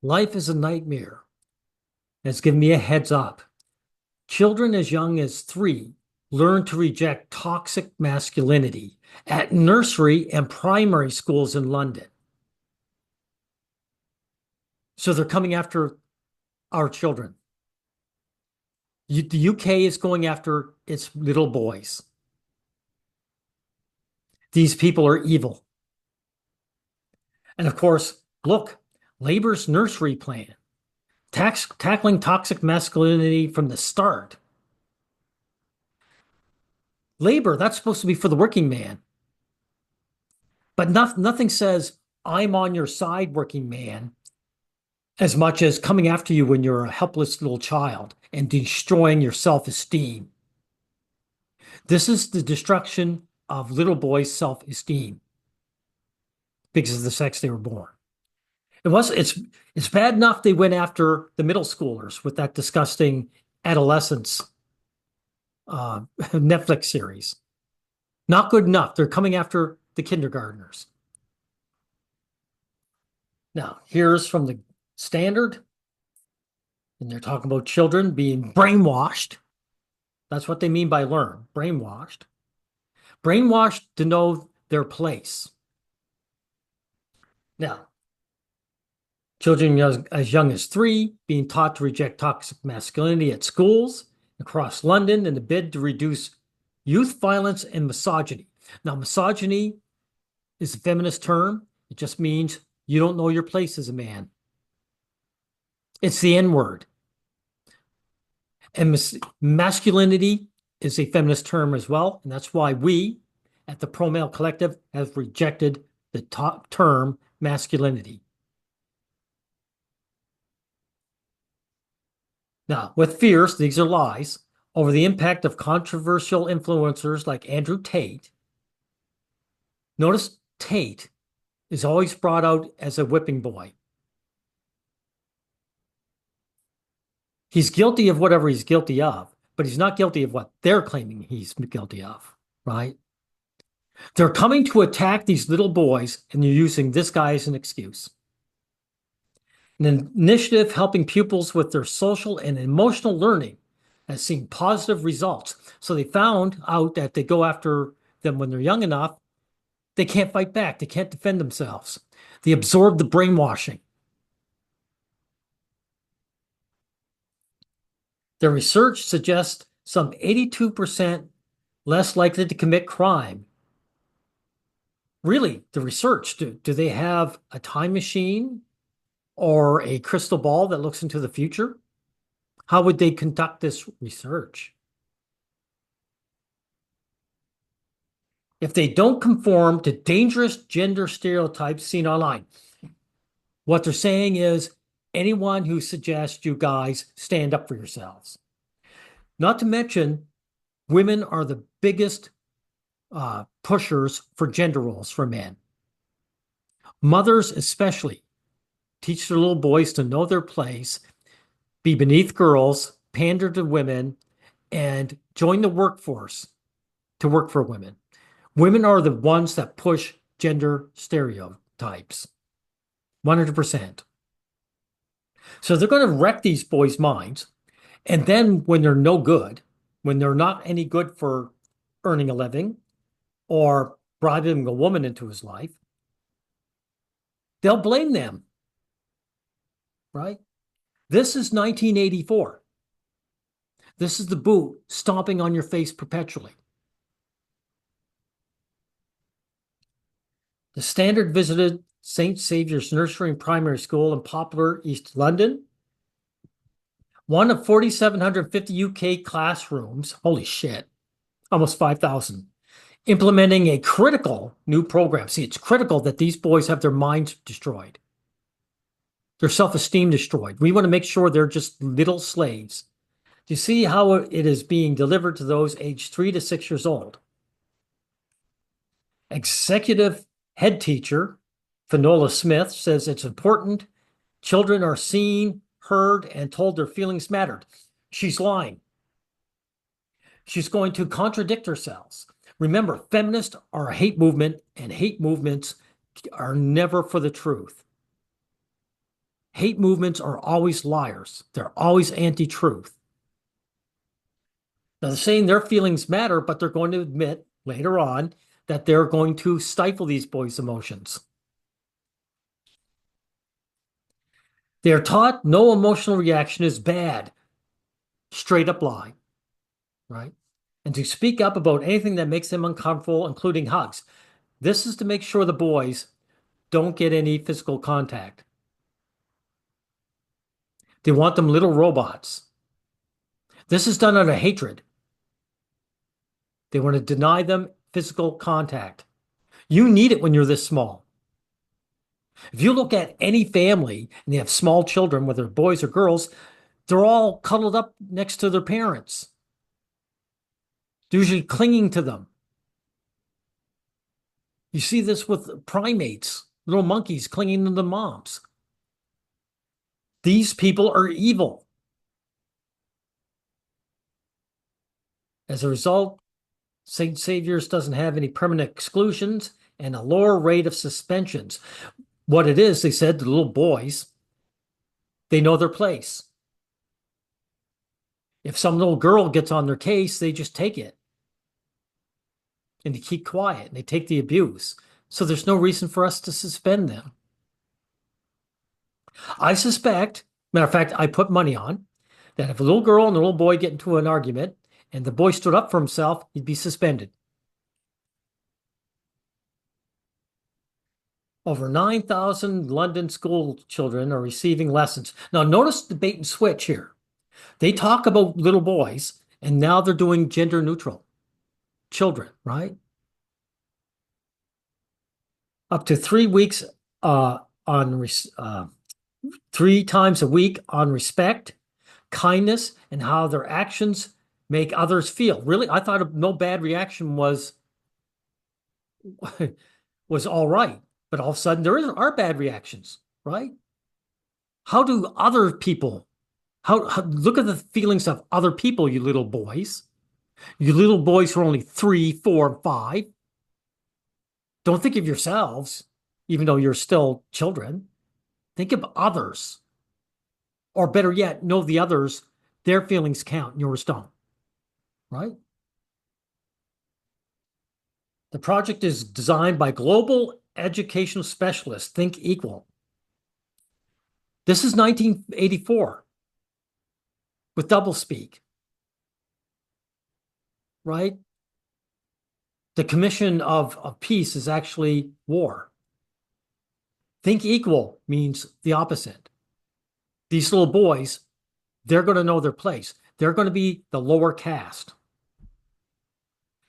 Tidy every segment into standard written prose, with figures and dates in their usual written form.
Life is a nightmare. It's given me a heads up. Children as young as 3 learn to reject toxic masculinity at nursery and primary schools in London. So they're coming after our children. The UK is going after its little boys. These people are evil. And of course, look, Labour's nursery plan, tackling toxic masculinity from the start. Labor, that's supposed to be for the working man. But nothing says, I'm on your side, working man, as much as coming after you when you're a helpless little child and destroying your self-esteem. This is the destruction of little boys' self-esteem because of the sex they were born. It's bad enough they went after the middle schoolers with that disgusting adolescence Netflix series. Not good enough. They're coming after the kindergartners. Now, here's from the Standard, and they're talking about children being brainwashed. That's what they mean by learn, brainwashed. Brainwashed to know their place. Now, children as young as 3 being taught to reject toxic masculinity at schools across London in a bid to reduce youth violence and misogyny. Now, misogyny is a feminist term. It just means you don't know your place as a man. It's the N word. And masculinity is a feminist term as well. And that's why we at the Pro Male Collective have rejected the top term masculinity. Now, with fears, these are lies, over the impact of controversial influencers like Andrew Tate. Notice Tate is always brought out as a whipping boy. He's guilty of whatever he's guilty of, but he's not guilty of what they're claiming he's guilty of, right? They're coming to attack these little boys, and you're using this guy as an excuse. An initiative helping pupils with their social and emotional learning has seen positive results. So they found out that they go after them when they're young enough, they can't fight back. They can't defend themselves. They absorb the brainwashing. Their research suggests some 82% less likely to commit crime. Really, the research, do they have a time machine or a crystal ball that looks into the future? How would they conduct this research? If they don't conform to dangerous gender stereotypes seen online, what they're saying is anyone who suggests you guys stand up for yourselves. Not to mention, women are the biggest pushers for gender roles for men. Mothers especially teach their little boys to know their place, be beneath girls, pander to women, and join the workforce to work for women. Women are the ones that push gender stereotypes, 100%. So they're going to wreck these boys' minds. And then when they're no good, when they're not any good for earning a living or bribing a woman into his life, they'll blame them, right? This is 1984. This is the boot stomping on your face perpetually. The Standard visited St. Saviour's Nursery and Primary School in popular East London. One of 4,750 UK classrooms, holy shit, almost 5,000, implementing a critical new program. See, it's critical that these boys have their minds destroyed, their self-esteem destroyed. We want to make sure they're just little slaves. Do you see how it is being delivered to those aged 3 to 6 years old? Executive head teacher Fanoula Smith says it's important children are seen, heard, and told their feelings mattered. She's lying. She's going to contradict herself. Remember, feminists are a hate movement, and hate movements are never for the truth. Hate movements are always liars. They're always anti-truth. Now, they're saying their feelings matter, but they're going to admit later on that they're going to stifle these boys' emotions. They are taught no emotional reaction is bad. Straight up lie, right? And to speak up about anything that makes them uncomfortable, including hugs. This is to make sure the boys don't get any physical contact. They want them little robots. This is done out of hatred. They want to deny them physical contact. You need it when you're this small. If you look at any family and they have small children, whether boys or girls, they're all cuddled up next to their parents. They're usually clinging to them. You see this with primates, little monkeys clinging to the moms. These people are evil. As a result, St. Saviour's doesn't have any permanent exclusions and a lower rate of suspensions. What it is, they said, the little boys, they know their place. If some little girl gets on their case, they just take it. And they keep quiet and they take the abuse. So there's no reason for us to suspend them. I suspect, matter of fact, I put money on that if a little girl and a little boy get into an argument and the boy stood up for himself, he'd be suspended. Over 9,000 London school children are receiving lessons. Now, notice the bait and switch here. They talk about little boys, and now they're doing gender neutral children, right? Up to 3 weeks on 3 times a week on respect, kindness, and how their actions make others feel. Really, I thought no bad reaction was all right, but all of a sudden there are bad reactions, right? How do other people? How look at the feelings of other people, you little boys. You little boys who are only 3, 4, 5. Don't think of yourselves, even though you're still children. Think of others. Or better yet, know the others, their feelings count, yours don't. Right? The project is designed by global educational specialists, Think Equal. This is 1984 with doublespeak. Right? The commission of peace is actually war. Think equal means the opposite. These little boys, they're going to know their place. They're going to be the lower caste.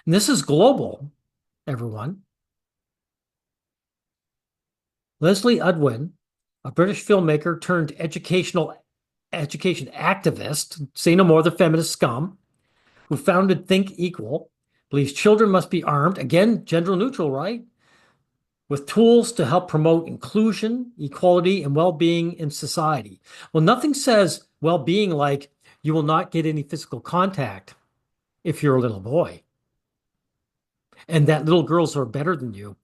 And this is global, everyone. Leslee Udwin, a British filmmaker turned education activist, say no more, the feminist scum, who founded Think Equal, believes children must be armed, again, gender neutral, right? With tools to help promote inclusion, equality, and well-being in society. Well, nothing says well-being like you will not get any physical contact if you're a little boy, and that little girls are better than you.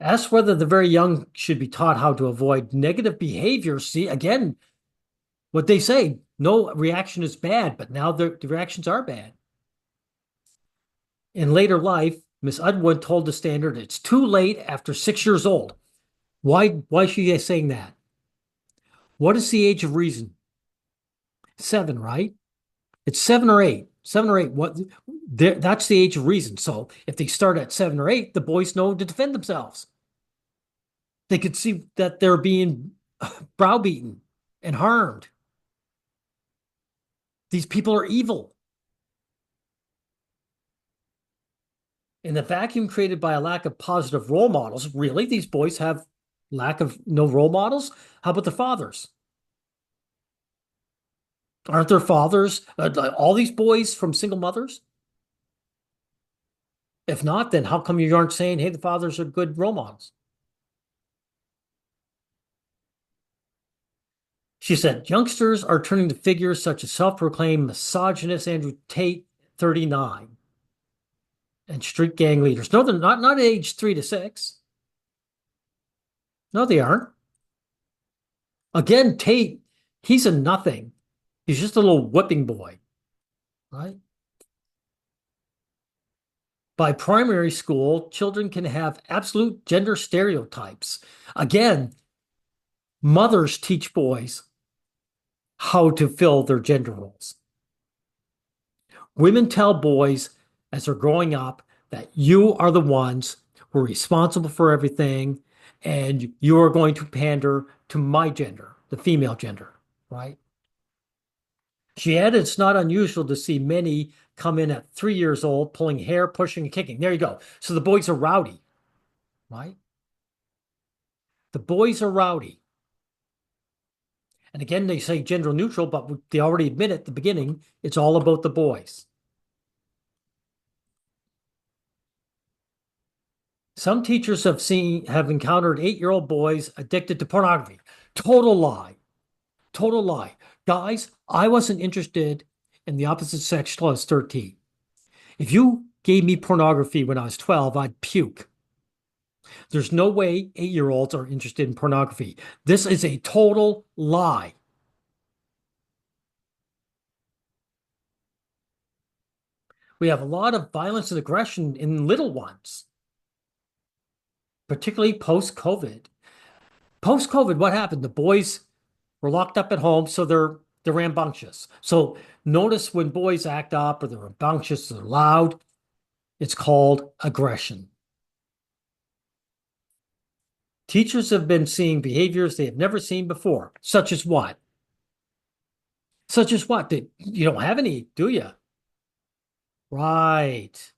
Ask whether the very young should be taught how to avoid negative behavior. See, again, what they say, no reaction is bad, but now the reactions are bad. In later life, Miss Udwin told the Standard it's too late after 6 years old. Why is she saying that? What is the age of reason? 7, right? It's 7 or 8. 7 or 8. That's the age of reason. So if they start at 7 or 8, the boys know to defend themselves. They could see that they're being browbeaten and harmed. These people are evil. In the vacuum created by a lack of positive role models, really, these boys have lack of no role models? How about the fathers? Aren't there fathers, all these boys from single mothers? If not, then how come you aren't saying, hey, the fathers are good role models? She said, youngsters are turning to figures such as self-proclaimed misogynist Andrew Tate, 39. and street gang leaders. No, they're not age 3 to 6. No, they aren't. Again, Tate, he's a nothing. He's just a little whipping boy, right? By primary school, children can have absolute gender stereotypes. Again, mothers teach boys how to fill their gender roles. Women tell boys as they're growing up that you are the ones who are responsible for everything and you are going to pander to my gender, the female gender, right? She added, it's not unusual to see many come in at 3 years old, pulling hair, pushing, and kicking. There you go. So the boys are rowdy, right? The boys are rowdy. And again, they say gender neutral, but they already admit at the beginning, it's all about the boys. Some teachers have encountered 8-year-old boys addicted to pornography. Total lie. Total lie. Guys, I wasn't interested in the opposite sex till I was 13. If you gave me pornography when I was 12, I'd puke. There's no way 8-year-olds are interested in pornography. This is a total lie. We have a lot of violence and aggression in little ones, particularly post-COVID. Post-COVID, what happened? The boys were locked up at home, so they're rambunctious. So notice when boys act up or they're rambunctious, they're loud, it's called aggression. Teachers have been seeing behaviors they have never seen before, such as what? Such as what? You don't have any, do you? Right.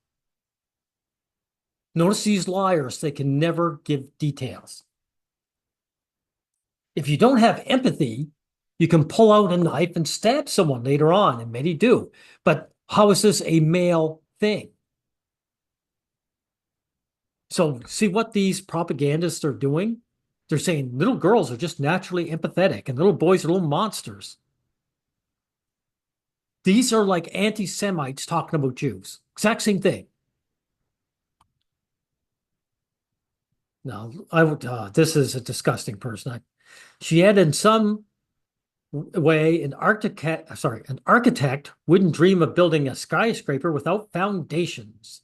Notice these liars, they can never give details. If you don't have empathy, you can pull out a knife and stab someone later on, and many do. But how is this a male thing? So see what these propagandists are doing? They're saying little girls are just naturally empathetic and little boys are little monsters. These are like anti-Semites talking about Jews. Exact same thing. No, this is a disgusting person. She added in some way an architect wouldn't dream of building a skyscraper without foundations.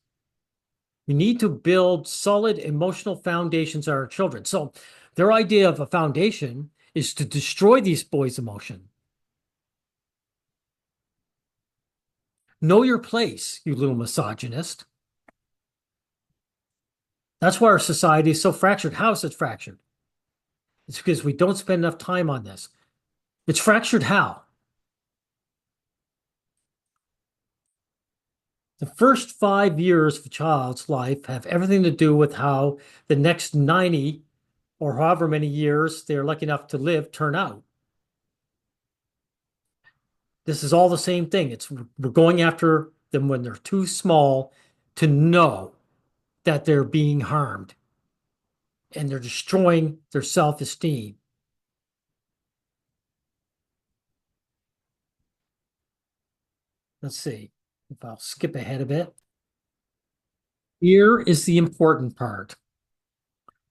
We need to build solid emotional foundations on our children. So their idea of a foundation is to destroy these boys' emotion. Know your place, you little misogynist. That's why our society is so fractured. How is it fractured? It's because we don't spend enough time on this. It's fractured how? The first 5 years of a child's life have everything to do with how the next 90 or however many years they're lucky enough to live turn out. This is all the same thing. We're going after them when they're too small to know that they're being harmed and they're destroying their self-esteem. Let's see if I'll skip ahead a bit. Here is the important part.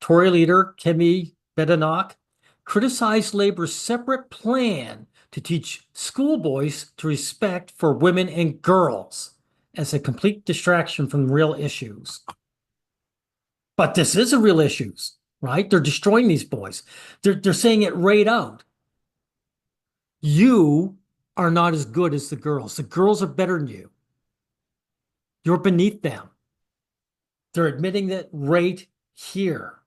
Tory leader Kemi Badenoch criticized Labor's separate plan to teach schoolboys to respect for women and girls as a complete distraction from real issues. But this is a real issue, right? They're destroying these boys. They're saying it right out. You are not as good as the girls. The girls are better than you. You're beneath them. They're admitting that right here.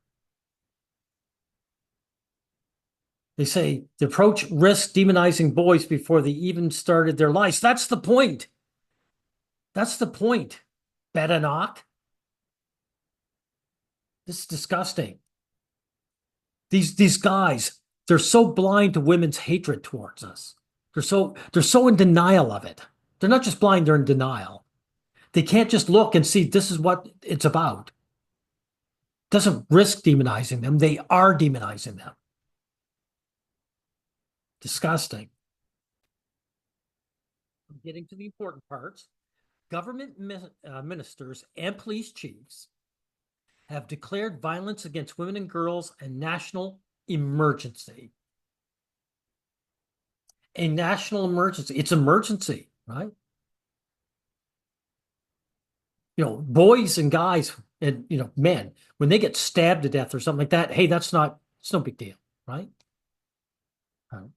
They say the approach risks demonizing boys before they even started their lives. That's the point. That's the point. Badenoch. This is disgusting. These guys, they're so blind to women's hatred towards us. They're so in denial of it. They're not just blind, they're in denial. They can't just look and see this is what it's about. It doesn't risk demonizing them. They are demonizing them. Disgusting. I'm getting to the important parts. government ministers and police chiefs have declared violence against women and girls a national emergency. A national emergency. It's emergency, right? Boys and guys and, men, when they get stabbed to death or something like that, hey, it's no big deal, right? Right.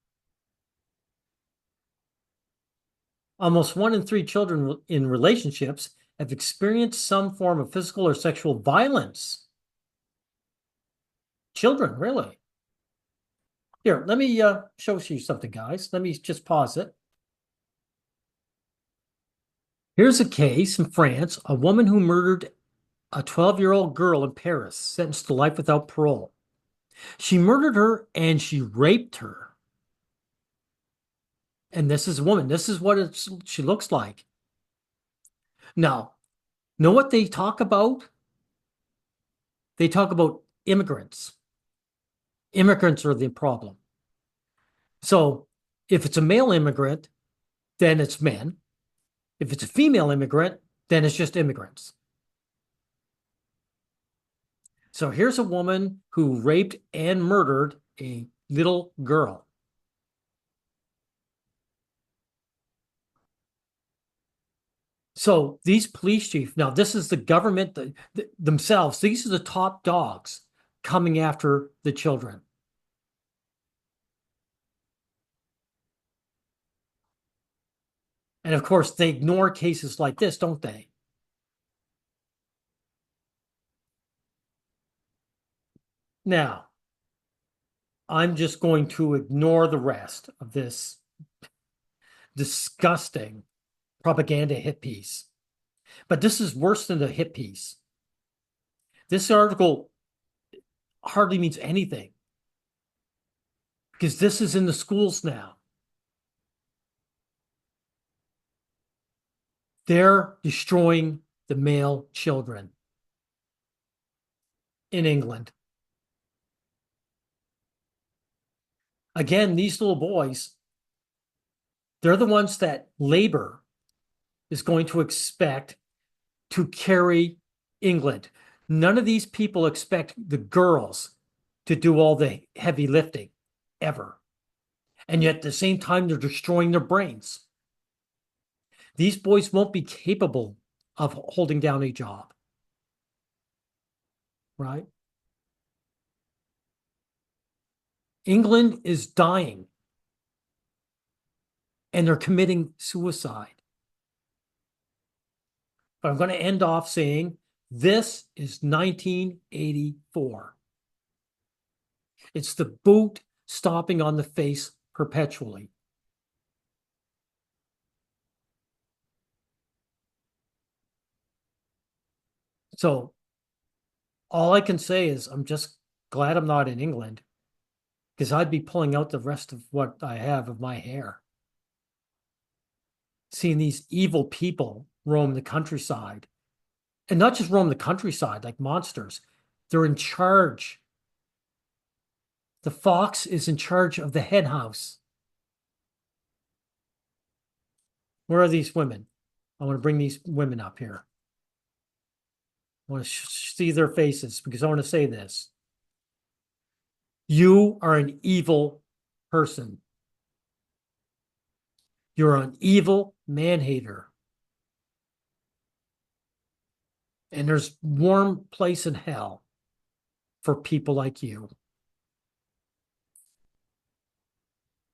Almost 1 in 3 children in relationships have experienced some form of physical or sexual violence. Children, really? Here, let me show you something, guys. Let me just pause it. Here's a case in France, a woman who murdered a 12-year-old girl in Paris, sentenced to life without parole. She murdered her and she raped her. And this is a woman. This is what she looks like. Now, know what they talk about? They talk about immigrants. Immigrants are the problem. So if it's a male immigrant, then it's men. If it's a female immigrant, then it's just immigrants. So here's a woman who raped and murdered a little girl. So these police chiefs, now this is the government themselves. These are the top dogs coming after the children. And of course, they ignore cases like this, don't they? Now, I'm just going to ignore the rest of this disgusting propaganda hit piece. But this is worse than the hit piece. This article hardly means anything because this is in the schools now. They're destroying the male children in England. Again, these little boys, they're the ones that labor is going to expect to carry England. None of these people expect the girls to do all the heavy lifting ever. And yet at the same time, they're destroying their brains. These boys won't be capable of holding down a job. Right? England is dying. And they're committing suicide. But I'm going to end off saying this is 1984. It's the boot stomping on the face perpetually. So all I can say is I'm just glad I'm not in England because I'd be pulling out the rest of what I have of my hair. Seeing these evil people roam the countryside, and not just roam the countryside like monsters. They're in charge. The fox is in charge of the hen house. Where are these women? I want to bring these women up here. I want to see their faces because I want to say this. You are an evil person. You're an evil man-hater. And there's warm place in hell for people like you.